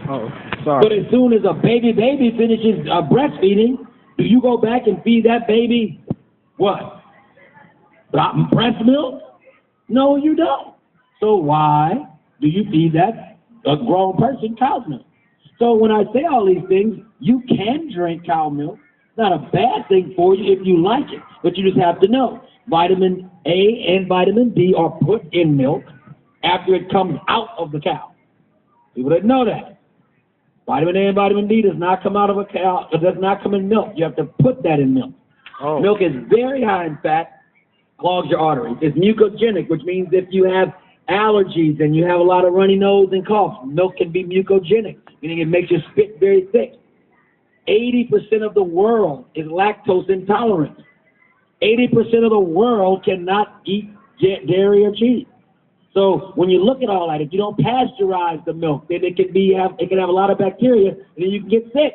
Oh, But sorry. as soon as a baby finishes breastfeeding, do you go back and feed that baby what? Breast milk? No, you don't. So why do you feed that a grown person cow's milk? So when I say all these things, you can drink cow milk. It's not a bad thing for you if you like it, but you just have to know vitamin A and vitamin D are put in milk after it comes out of the cow. People didn't know that. Vitamin A and vitamin D does not come out of a cow. It does not come in milk. You have to put that in milk. Oh. Milk is very high in fat, clogs your arteries. It's mucogenic, which means if you have allergies and you have a lot of runny nose and cough, milk can be mucogenic, meaning it makes your spit very thick. 80% of the world is lactose intolerant. 80% of the world cannot eat dairy or cheese. So when you look at all that, if you don't pasteurize the milk, then it can have a lot of bacteria, and then you can get sick.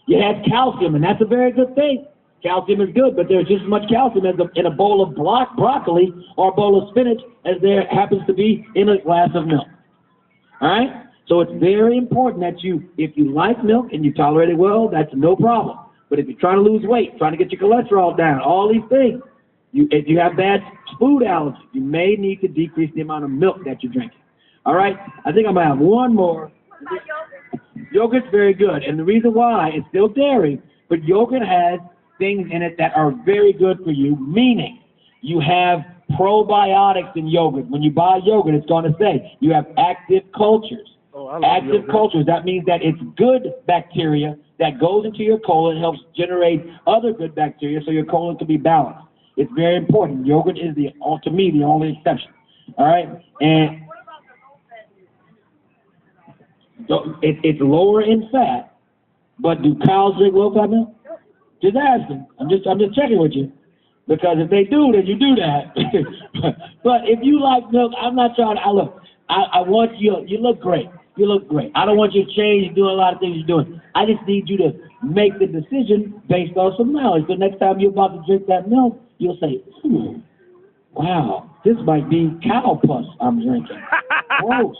It has calcium, and that's a very good thing. Calcium is good, but there's just as much calcium in a bowl of broccoli or a bowl of spinach as there happens to be in a glass of milk. All right? So it's very important that if you like milk and you tolerate it well, that's no problem. But if you're trying to lose weight, trying to get your cholesterol down, all these things, if you have bad food allergies, you may need to decrease the amount of milk that you're drinking. All right? I think I'm going to have one more. Yogurt's very good, and the reason why, it's still dairy, but yogurt has things in it that are very good for you, meaning you have probiotics in yogurt. When you buy yogurt, it's going to say you have active cultures. Oh, I love Active yogurt. cultures, that means that it's good bacteria that goes into your colon and helps generate other good bacteria so your colon can be balanced. It's very important. Yogurt is, to me, the only exception. All right? And so it's lower in fat, but do cows drink low-fat milk? Just asking. I'm just checking with you. Because if they do, then you do that. But if you like milk, I'm not trying to, I want you look great. You look great. I don't want you to change doing a lot of things you're doing. I just need you to make the decision based on some knowledge. So next time you're about to drink that milk, you'll say, wow, this might be cow pus I'm drinking. Gross.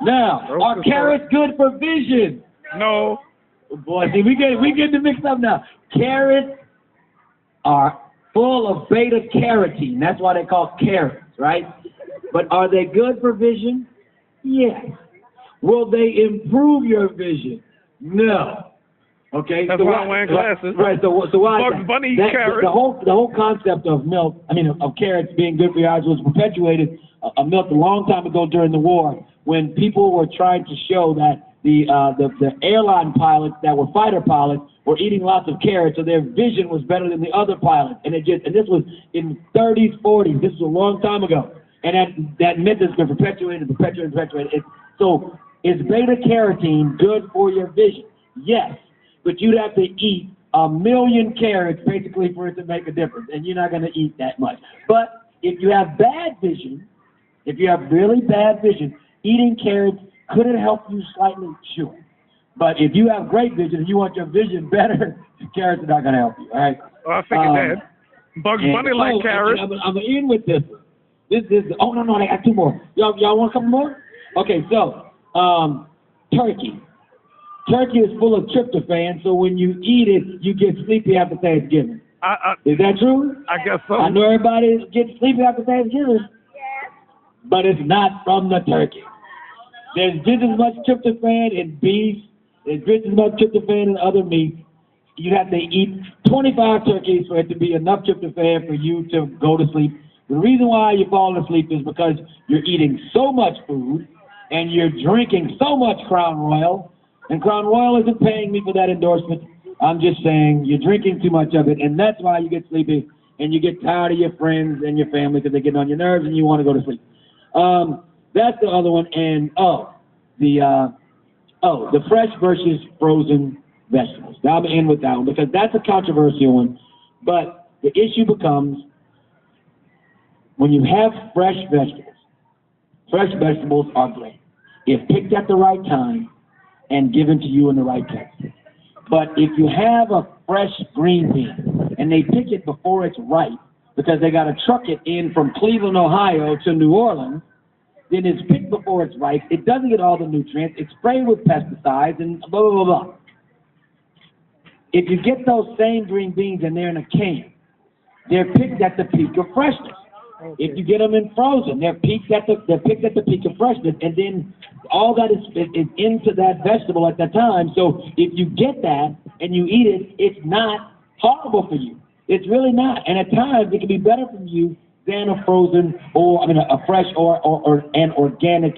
Now, are carrots good for vision? No. Boy, see, we get the mixed up now. Carrots are full of beta carotene. That's why they're called carrots, right? But are they good for vision? Yes. Will they improve your vision? No. Okay. That's why I'm wearing glasses. Right. So why? Bugs Bunny eats carrots. The whole concept of milk, of carrots being good for your eyes was perpetuated a milk a long time ago during the war when people were trying to show that the airline pilots that were fighter pilots were eating lots of carrots, so their vision was better than the other pilots. And this was in 30s, 40s. This was a long time ago. And that myth has been perpetuated. So is beta carotene good for your vision? Yes, but you'd have to eat 1 million carrots basically for it to make a difference, and you're not going to eat that much. But if you have bad vision, if you have really bad vision, eating carrots could it help you slightly? Sure. But if you have great vision and you want your vision better, carrots are not going to help you. All right. Well, I figured that. Bugs Bunny like carrots. I'm in with this. This is. Oh no, I got two more. Y'all want a couple more? Okay, so turkey. Turkey is full of tryptophan, so when you eat it, you get sleepy after Thanksgiving. Is that true? I guess so. I know everybody gets sleepy after Thanksgiving. Yes. But it's not from the turkey. There's just as much tryptophan in beef. There's just as much tryptophan in other meats. You have to eat 25 turkeys for it to be enough tryptophan for you to go to sleep. The reason why you're falling asleep is because you're eating so much food and you're drinking so much Crown Royal. And Crown Royal isn't paying me for that endorsement. I'm just saying you're drinking too much of it, and that's why you get sleepy and you get tired of your friends and your family because they get on your nerves and you want to go to sleep. That's the other one. And the fresh versus frozen vegetables. Now I'm in with that one because that's a controversial one. But the issue becomes when you have fresh vegetables are great if picked at the right time and given to you in the right place. But if you have a fresh green bean and they pick it before it's ripe because they got to truck it in from Cleveland, Ohio to New Orleans, then it's picked before it's ripe. It doesn't get all the nutrients. It's sprayed with pesticides and blah, blah, blah, blah. If you get those same green beans and they're in a can, they're picked at the peak of freshness. Okay. If you get them in frozen, they're picked at the peak of freshness, and then all that is into that vegetable at that time. So if you get that and you eat it, it's not horrible for you. It's really not. And at times it can be better for you than a frozen a fresh or an organic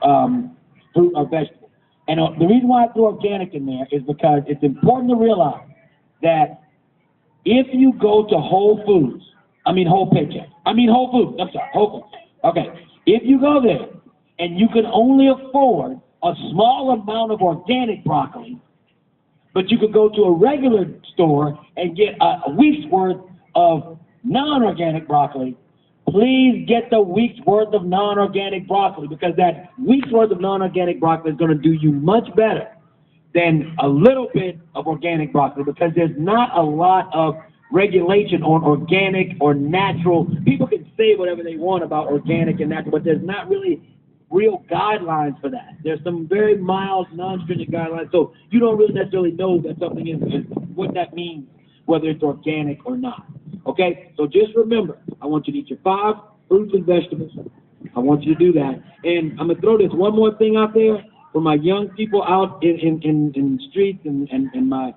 fruit or vegetable. And the reason why I threw organic in there is because it's important to realize that if you go to Whole Foods, Whole Foods, okay, if you go there and you can only afford a small amount of organic broccoli, but you could go to a regular store and get a week's worth of non-organic broccoli, please get the week's worth of non-organic broccoli, because that week's worth of non-organic broccoli is going to do you much better than a little bit of organic broccoli, because there's not a lot of regulation on organic or natural. People can say whatever they want about organic and natural, but there's not really real guidelines for that. There's some very mild, non-stringent guidelines, so you don't really necessarily know that something is what that means, whether it's organic or not. Okay? So just remember, I want you to eat your 5 fruits and vegetables. I want you to do that. And I'm going to throw this one more thing out there for my young people out in the streets and my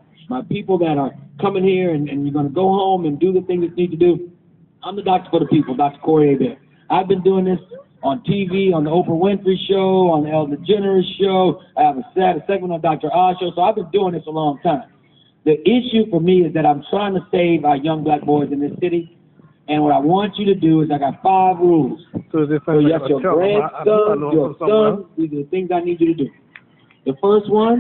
people that are coming here and you're going to go home and do the things that you need to do. I'm the doctor for the people, Dr. Corey Hebert. I've been doing this on TV, on the Oprah Winfrey Show, on the Ellen DeGeneres Show. I have a segment on Dr. Oz Show, so I've been doing this a long time. The issue for me is that I'm trying to save our young black boys in this city, and what I want you to do is I got 5 rules. So this So you have your grandson, your son. These are the things I need you to do. The first one